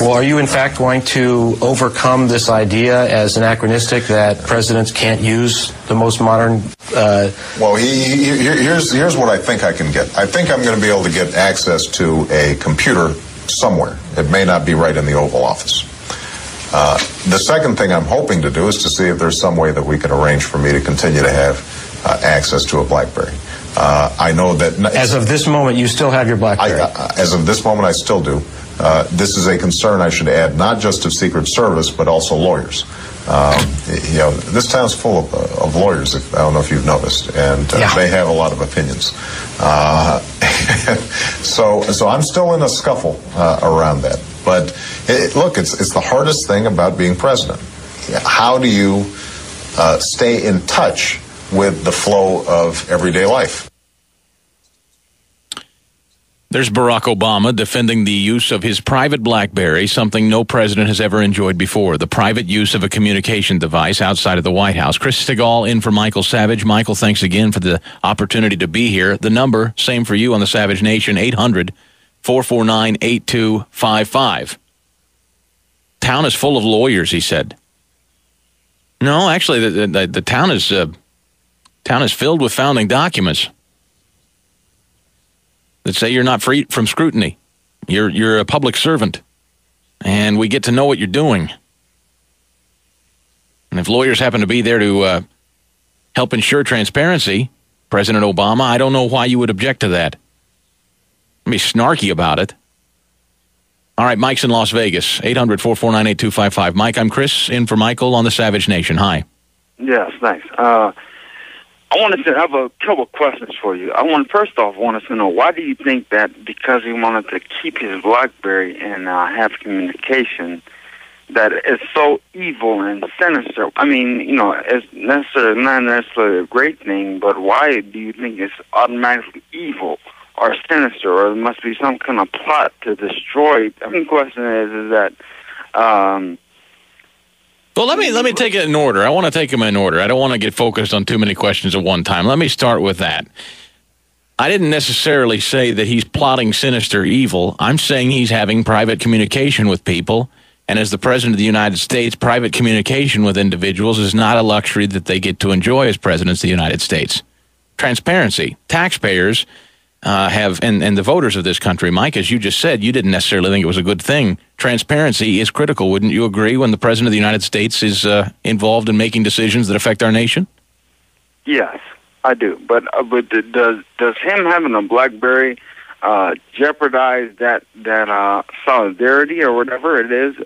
Well, are you in fact going to overcome this idea as anachronistic that presidents can't use the most modern? Well, here's what I think I can get. I think I'm going to be able to get access to a computer somewhere. It may not be right in the Oval Office. The second thing I'm hoping to do is to see if there's some way that we can arrange for me to continue to have access to a BlackBerry. I know that... As of this moment, you still have your BlackBerry? As of this moment, I still do. This is a concern, I should add, not just of Secret Service, but also lawyers. This town's full of lawyers, I don't know if you've noticed, and they have a lot of opinions. So I'm still in a scuffle around that. But look, it's the hardest thing about being president. How do you stay in touch with the flow of everyday life? There's Barack Obama defending the use of his private BlackBerry, something no president has ever enjoyed before, the private use of a communication device outside of the White House. Chris Stigall in for Michael Savage. Michael, thanks again for the opportunity to be here. The number, same for you on the Savage Nation, 800-449-8255. Town is full of lawyers, he said. No, actually, the town is filled with founding documents that say you're not free from scrutiny. You're a public servant, and we get to know what you're doing. And if lawyers happen to be there to help ensure transparency, President Obama, I don't know why you would object to that. Be snarky about it. All right, Mike's in Las Vegas, 800-449-8255. Mike, I'm Chris, in for Michael on the Savage Nation. Hi. Yes, thanks. I wanted to have a couple of questions for you. First off, wanted to know, why do you think that because he wanted to keep his BlackBerry and have communication, that it's so evil and sinister? I mean, it's not necessarily a great thing, but why do you think it's automatically evil or sinister, or there must be some kind of plot to destroy? I mean, the question is that... Well, let me take it in order. I want to take them in order. I don't want to get focused on too many questions at one time. Let me start with that. I didn't necessarily say that he's plotting sinister evil. I'm saying he's having private communication with people. And as the President of the United States, private communication with individuals is not a luxury that they get to enjoy as presidents of the United States. Transparency. Taxpayers have, and the voters of this country, Mike, as you just said, you didn't necessarily think it was a good thing. Transparency is critical. Wouldn't you agree when the President of the United States is involved in making decisions that affect our nation? Yes, I do. But does him having a BlackBerry jeopardize that solidarity or whatever it is?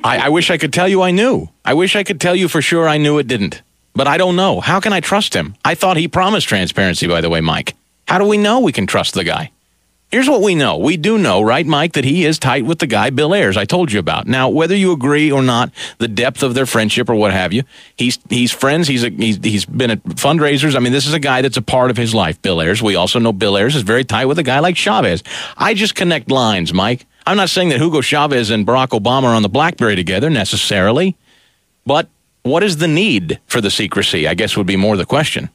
I wish I could tell you I knew. I wish I could tell you for sure I knew it didn't. But I don't know. How can I trust him? I thought he promised transparency, by the way, Mike. How do we know we can trust the guy? Here's what we know. We do know, right, Mike, that he is tight with the guy Bill Ayers I told you about. Now, whether you agree or not, the depth of their friendship or what have you, he's friends. He's been at fundraisers. I mean, this is a guy that's a part of his life, Bill Ayers. We also know Bill Ayers is very tight with a guy like Chavez. I just connect lines, Mike. I'm not saying that Hugo Chavez and Barack Obama are on the BlackBerry together necessarily, but what is the need for the secrecy, I guess would be more the question.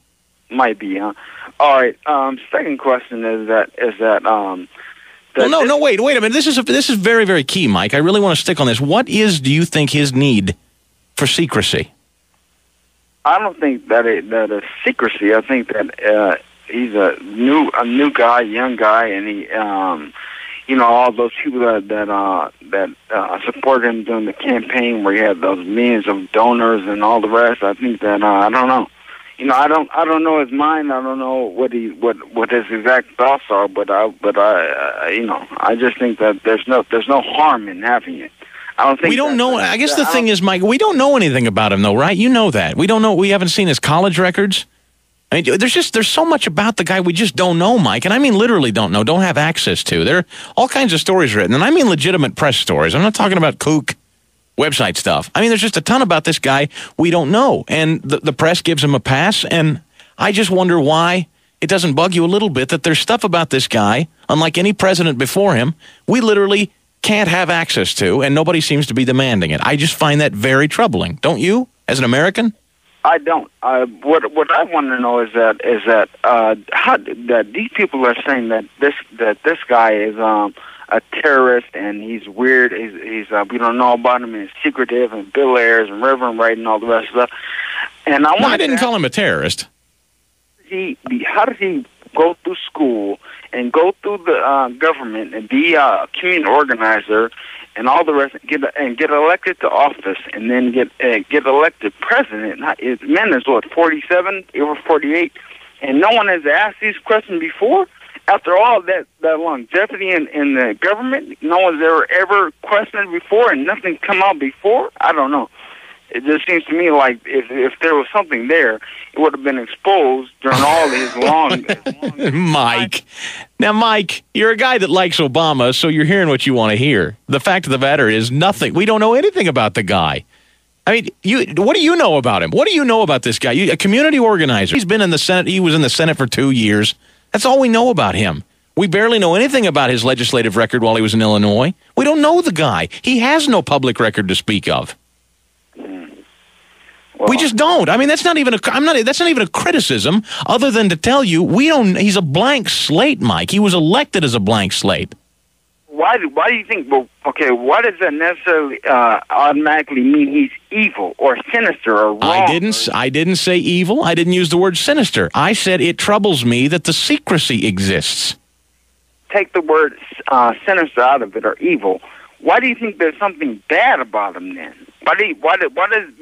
Might be, huh? All right. Second question is that wait a minute. This is very, very key, Mike. I really want to stick on this. What do you think his need for secrecy? I don't think that it's secrecy. I think that he's a new guy, young guy, and he all those people that supported him during the campaign, where he had those millions of donors and all the rest. I think that I don't know. I don't know his mind. I don't know what his exact thoughts are. But I just think that there's no harm in having it. I don't think we don't know. I guess the thing is, Mike, we don't know anything about him, though, right? You know that we don't know. We haven't seen his college records. I mean, there's so much about the guy we just don't know, Mike, and I mean literally don't know, don't have access to. There are all kinds of stories written, and I mean legitimate press stories. I'm not talking about kook website stuff. I mean, there's just a ton about this guy we don't know, and the press gives him a pass, and I just wonder why it doesn't bug you a little bit that there's stuff about this guy, unlike any president before him, we literally can't have access to, and nobody seems to be demanding it. I just find that very troubling. Don't you, as an American? I don't. What I want to know is that how that these people are saying that this guy is a terrorist and he's weird. He's we don't know about him and he's secretive and Bill Ayers and Reverend Wright and all the rest of that. And I didn't call him a terrorist. How did he go through school and go through the government and be a community organizer and all the rest, get elected to office and then get elected president? His man is what, 47, over 48, and no one has asked these questions before. After all that longevity in the government, no one's ever questioned before, and nothing's come out before. I don't know. It just seems to me like if there was something there, it would have been exposed during all his long Mike. Now, Mike, you're a guy that likes Obama, so you're hearing what you want to hear. The fact of the matter is nothing. We don't know anything about the guy. I mean, what do you know about him? What do you know about this guy? A community organizer. He's been in the Senate. He was in the Senate for 2 years. That's all we know about him. We barely know anything about his legislative record while he was in Illinois. We don't know the guy. He has no public record to speak of. Well, we just don't. I mean, that's not even a criticism, other than to tell you we don't. He's a blank slate, Mike. He was elected as a blank slate. Why do you think? Well, okay, why does that necessarily automatically mean he's evil or sinister or wrong? I didn't say evil. I didn't use the word sinister. I said it troubles me that the secrecy exists. Take the word sinister out of it, or evil. Why do you think there's something bad about him then?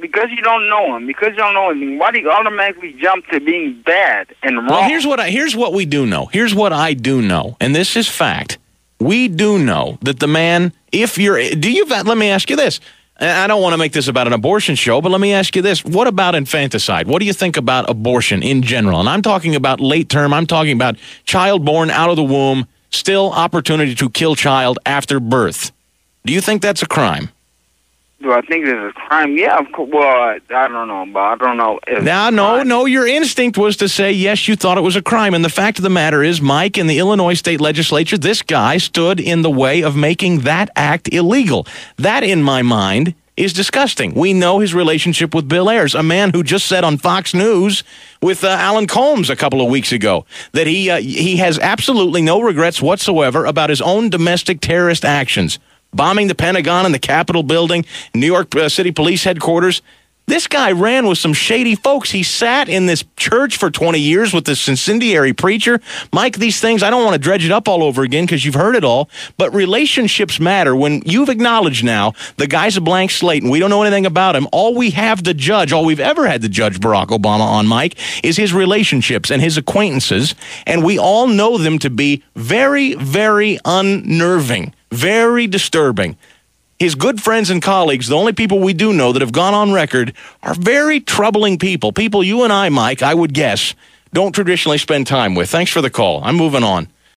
Because you don't know him, because you don't know anything, why do you automatically jump to being bad and wrong? Well, here's what we do know. Here's what I do know, and this is fact. We do know that the man, let me ask you this. I don't want to make this about an abortion show, but let me ask you this. What about infanticide? What do you think about abortion in general? And I'm talking about late term. I'm talking about child born out of the womb, still opportunity to kill child after birth. Do you think that's a crime? Do I think it's a crime? Yeah, of course. Well, I don't know, but I don't know. No. Your instinct was to say, yes, you thought it was a crime. And the fact of the matter is, Mike, in the Illinois state legislature, this guy stood in the way of making that act illegal. That, in my mind, is disgusting. We know his relationship with Bill Ayers, a man who just said on Fox News with Alan Combs a couple of weeks ago that he has absolutely no regrets whatsoever about his own domestic terrorist actions. Bombing the Pentagon and the Capitol building, New York City Police headquarters. This guy ran with some shady folks. He sat in this church for 20 years with this incendiary preacher. Mike, these things, I don't want to dredge it up all over again because you've heard it all, but relationships matter. When you've acknowledged now the guy's a blank slate and we don't know anything about him, all we've ever had to judge Barack Obama on, Mike, is his relationships and his acquaintances, and we all know them to be very, very unnerving. Very disturbing. His good friends and colleagues, the only people we do know that have gone on record, are very troubling people. People you and I, Mike, I would guess, don't traditionally spend time with. Thanks for the call. I'm moving on.